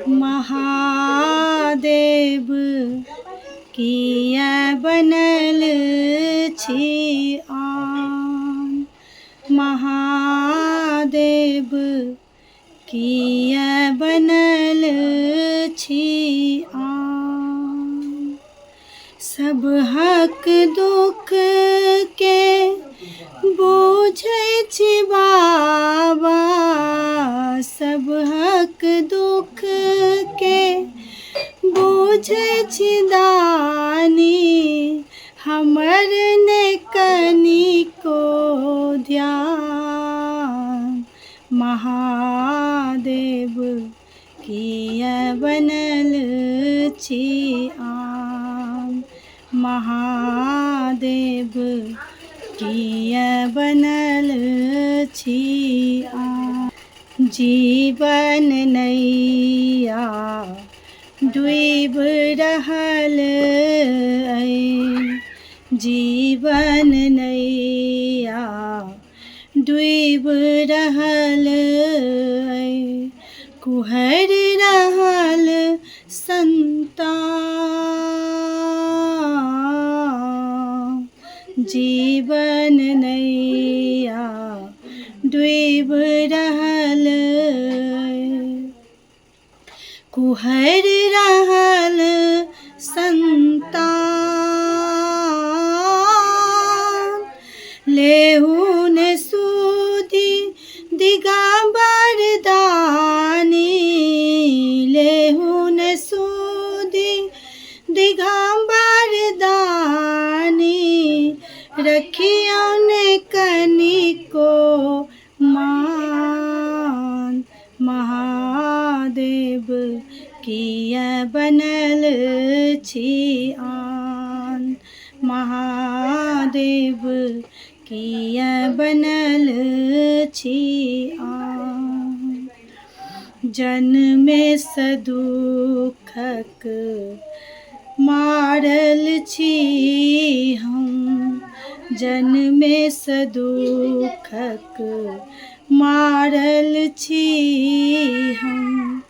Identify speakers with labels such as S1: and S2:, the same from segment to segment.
S1: महादेव किया बनल छी आन। महादेव किया बनल छी आन। सब हक दुख के बुझै छी बाबा, सब हक दुख के बुझै छी दानी। हमर ने कनिको ध्यान। महादेव किया बनल छी आन। महादेव किया बनल छी आन। जीवन नैया डूब रहल अइ, जीवन नैया डूब रहल अइ। कुहर रहल संतान। जीवन नैया डूब रहल अइ। कुहर रहल संतान। लेहु ने सूधि दिगंबर दानी। लेहु ने सूधि दिगंबर दानी। रखियो ने कनिको मान। महादेव किया बनल छी आन। महादेव किया बनल छी आन। जन्मे स दुखक मारल छी हम। जन्मे स दुखक मारल छी हम।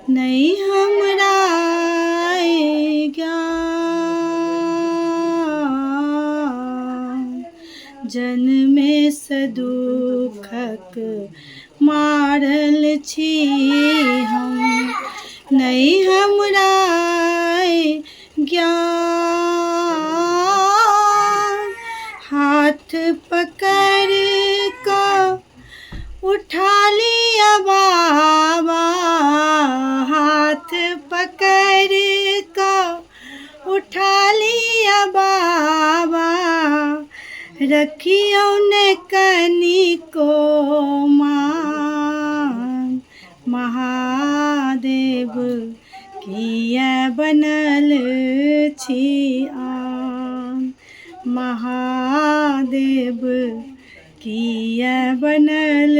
S1: नहीं हमरा ज्ञान। जन्मे स दुखक मारल छी हम। नहीं हमरा ज्ञान। हाथ पकड़ कर उठा लिया बाबा। हाथ पकड़ कर उठा लिया बाबा। रखियो ने कनिको मान। महादेव किया बनल छी आन। महादेव किया बनल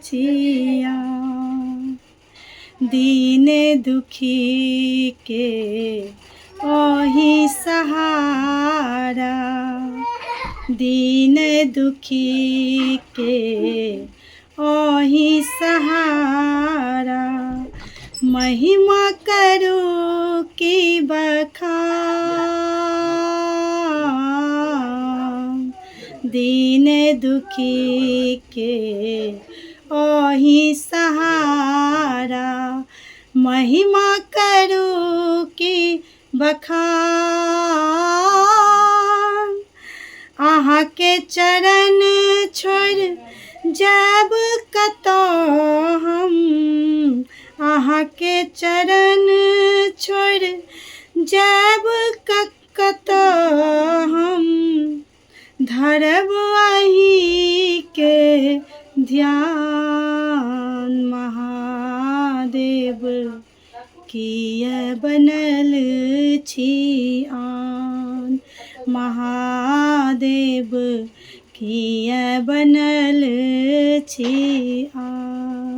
S1: छी आन। दीन दुखी के ओहि सहारा। दीन दुखी के ओहि सहारा। महिमा करो की बखान। दीन दुखी के ओहि सहारा। महिमा करो की बखान। अहाँ के चरण छोड़ जाब कतौ हम। अहाँ के चरण छोड़ जाब कतौ हम। धरब अहीं के ध्यान। महादेव किया बनल छी आन। महादेव किया बनल छी आन।